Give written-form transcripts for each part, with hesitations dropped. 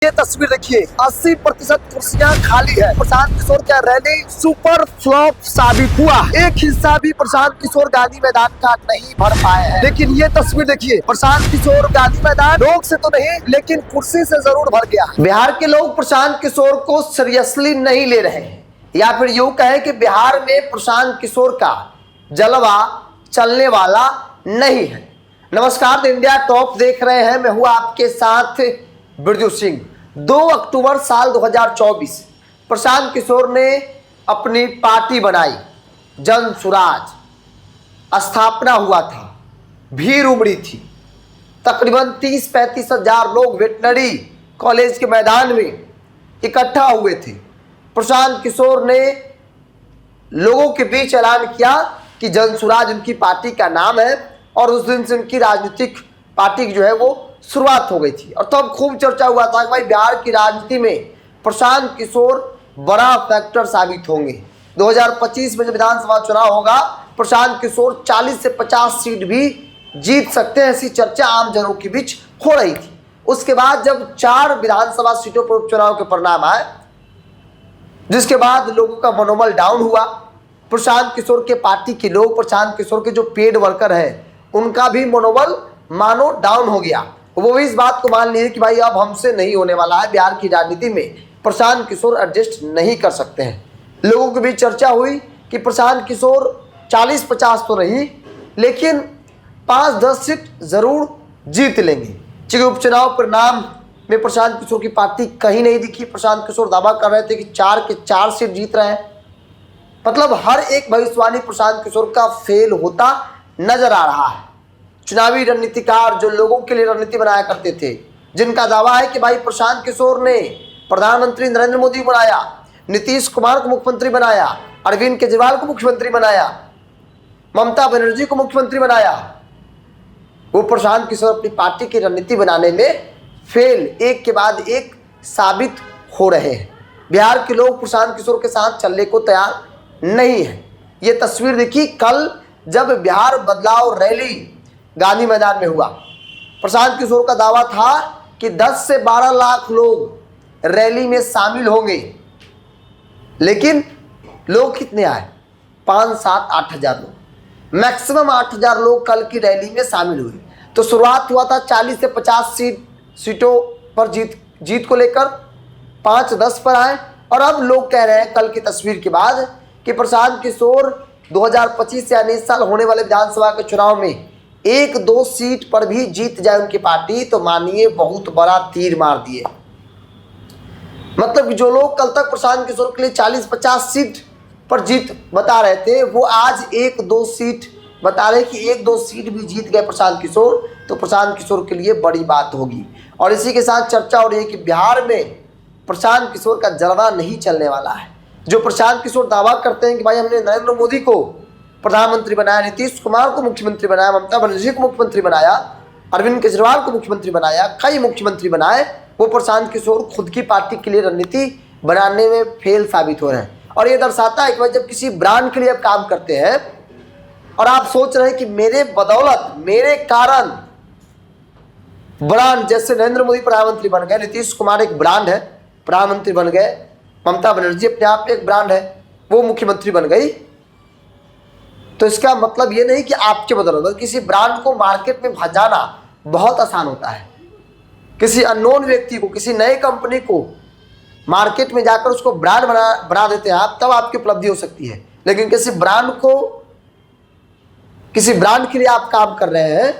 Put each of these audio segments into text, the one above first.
ये तस्वीर देखिए, 80% कुर्सियां खाली है। प्रशांत किशोर का रैली सुपर फ्लॉप साबित हुआ। एक हिस्सा भी प्रशांत किशोर गांधी मैदान का नहीं भर पाए हैं। लेकिन ये तस्वीर देखिए, प्रशांत किशोर गांधी मैदान लोग से तो नहीं, लेकिन कुर्सी से जरूर भर गया। बिहार के लोग प्रशांत किशोर को सीरियसली नहीं ले रहे हैं, या फिर यूं कहे कि बिहार में प्रशांत किशोर का जलवा चलने वाला नहीं है। नमस्कार, इंडिया टॉप देख रहे हैं। मैं हूं आपके साथ बिरजू सिंह। 2 अक्टूबर साल 2024 प्रशांत किशोर ने अपनी पार्टी बनाई, जन सुराज स्थापना हुआ था। भीड़ उमड़ी थी, तकरीबन 30-35 हजार लोग वेटनरी कॉलेज के मैदान में इकट्ठा हुए थे। प्रशांत किशोर ने लोगों के बीच ऐलान किया कि जन सुराज उनकी पार्टी का नाम है, और उस दिन से उनकी राजनीतिक पार्टी की जो है वो शुरुआत हो गई थी। और तब खूब चर्चा हुआ था कि भाई बिहार की राजनीति में प्रशांत किशोर बड़ा फैक्टर साबित होंगे। 2025 में जब विधानसभा चुनाव होगा, प्रशांत किशोर 40 से 50 सीट भी जीत सकते हैं, ऐसी चर्चा आम जनों के बीच हो रही थी। उसके बाद जब 4 विधानसभा सीटों पर उपचुनाव के परिणाम आए, जिसके बाद लोगों का मनोबल डाउन हुआ। प्रशांत किशोर के पार्टी के लोग, प्रशांत किशोर के जो पेड वर्कर हैं, उनका भी मनोबल मानो डाउन हो गया। वो भी इस बात को मान लिए कि भाई अब हमसे नहीं होने वाला है, बिहार की राजनीति में प्रशांत किशोर एडजस्ट नहीं कर सकते हैं। लोगों के बीच चर्चा हुई कि प्रशांत किशोर 40-50 तो रही, लेकिन 5-10 सीट जरूर जीत लेंगे। क्योंकि उपचुनाव परिणाम में प्रशांत किशोर की पार्टी कहीं नहीं दिखी। प्रशांत किशोर दावा कर रहे थे कि 4 के 4 सीट जीत रहे हैं। मतलब हर एक भविष्यवाणी प्रशांत किशोर का फेल होता नजर आ रहा है। चुनावी रणनीतिकार जो लोगों के लिए रणनीति बनाया करते थे, जिनका दावा है कि भाई प्रशांत किशोर ने प्रधानमंत्री नरेंद्र मोदी को बनाया, नीतीश कुमार को मुख्यमंत्री बनाया, अरविंद केजरीवाल को मुख्यमंत्री बनाया, ममता बनर्जी को मुख्यमंत्री बनाया, वो प्रशांत किशोर अपनी पार्टी की रणनीति बनाने में फेल एक के बाद एक साबित हो रहे हैं। बिहार के लोग प्रशांत किशोर के साथ चलने को तैयार नहीं है। ये तस्वीर देखी कल जब बिहार बदलाव रैली गांधी मैदान में हुआ। प्रशांत किशोर का दावा था कि 10 से 12 लाख लोग रैली में शामिल होंगे, लेकिन लोग कितने आए? 5, 7, 8 हजार लोग, मैक्सिमम 8 हजार लोग कल की रैली में शामिल हुए। तो शुरुआत हुआ था 40 से 50 सीटों पर जीत को लेकर, 5-10 पर आए। और अब लोग कह रहे हैं कल की तस्वीर के बाद कि प्रशांत किशोर 2025 यानी इस साल होने वाले विधानसभा के चुनाव में 1-2 सीट पर भी जीत जाए उनकी पार्टी, तो मानिए बहुत बड़ा तीर मार दिए। मतलब जो लोग कल तक प्रशांत किशोर के लिए 40-50 सीट पर जीत बता रहे थे, वो आज 1-2 सीट बता रहे कि 1-2 सीट भी जीत गए प्रशांत किशोर, तो प्रशांत किशोर के लिए बड़ी बात होगी। और इसी के साथ चर्चा हो रही है कि बिहार में प्रशांत किशोर का जलवा नहीं चलने वाला है। जो प्रशांत किशोर दावा करते हैं कि भाई हमने नरेंद्र मोदी को प्रधानमंत्री बनाया, नीतीश कुमार को मुख्यमंत्री बनाया, ममता बनर्जी को मुख्यमंत्री बनाया, अरविंद केजरीवाल को मुख्यमंत्री बनाया, कई मुख्यमंत्री बनाए, वो प्रशांत किशोर खुद की पार्टी के लिए रणनीति बनाने में फेल साबित हो रहे हैं। और ये दर्शाता है कि भाई जब किसी ब्रांड के लिए आप काम करते हैं और आप सोच रहे हैं कि मेरे बदौलत, मेरे कारण ब्रांड, जैसे नरेंद्र मोदी प्रधानमंत्री बन गए, नीतीश कुमार एक ब्रांड है, प्रधानमंत्री बन गए, ममता बनर्जी अपने आप में एक ब्रांड है, वो मुख्यमंत्री बन गई, तो इसका मतलब ये नहीं कि आपके बदौलत किसी ब्रांड को मार्केट में भजाना बहुत आसान होता है। किसी अननोन व्यक्ति को, किसी नए कंपनी को मार्केट में जाकर उसको ब्रांड बना देते हैं आप, तब आपकी उपलब्धि हो सकती है। लेकिन किसी ब्रांड के लिए आप काम कर रहे हैं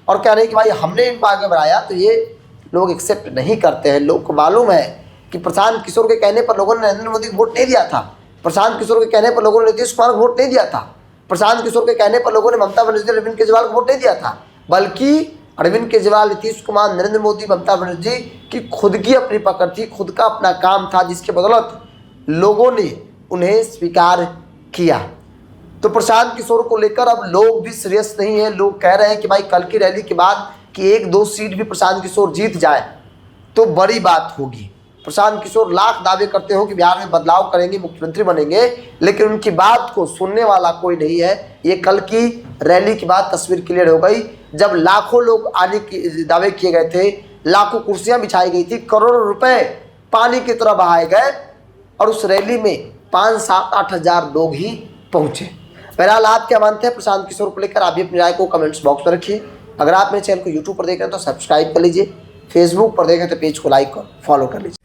और कह रहे हैं कि भाई हमने इनको आगे बढ़ाया, तो ये लोग एक्सेप्ट नहीं करते हैं। लोग को मालूम है कि प्रशांत किशोर के कहने पर लोगों ने नरेंद्र मोदी को वोट नहीं दिया था, प्रशांत किशोर के कहने पर लोगों ने नीतीश कुमार को वोट नहीं दिया था, प्रशांत किशोर के कहने पर लोगों ने ममता बनर्जी, अरविंद केजरीवाल को वोट नहीं दिया था, बल्कि अरविंद केजरीवाल, नीतीश कुमार, नरेंद्र मोदी, ममता बनर्जी की खुद की अपनी पकड़ थी, खुद का अपना काम था, जिसके बदौलत लोगों ने उन्हें स्वीकार किया। तो प्रशांत किशोर को लेकर अब लोग भी सीरियस नहीं है। लोग कह रहे हैं कि भाई कल की रैली के बाद कि 1-2 सीट भी प्रशांत किशोर जीत जाए तो बड़ी बात होगी। प्रशांत किशोर लाख दावे करते हो कि बिहार में बदलाव करेंगे, मुख्यमंत्री बनेंगे, लेकिन उनकी बात को सुनने वाला कोई नहीं है। ये कल की रैली के बाद तस्वीर क्लियर हो गई, जब लाखों लोग आने की दावे किए गए थे, लाखों कुर्सियां बिछाई गई थी, करोड़ों रुपए पानी की तरह बहाए गए और उस रैली में 5-7-8 हजार लोग ही पहुंचे। बहरहाल आप क्या मानते हैं प्रशांत किशोर को लेकर? आप भी अपनी राय को कमेंट्स बॉक्स में रखिए। अगर आप मेरे चैनल को यूट्यूब पर देख रहे हैं तो सब्सक्राइब कर लीजिए, फेसबुक पर देखें तो पेज को लाइक और फॉलो कर लीजिए।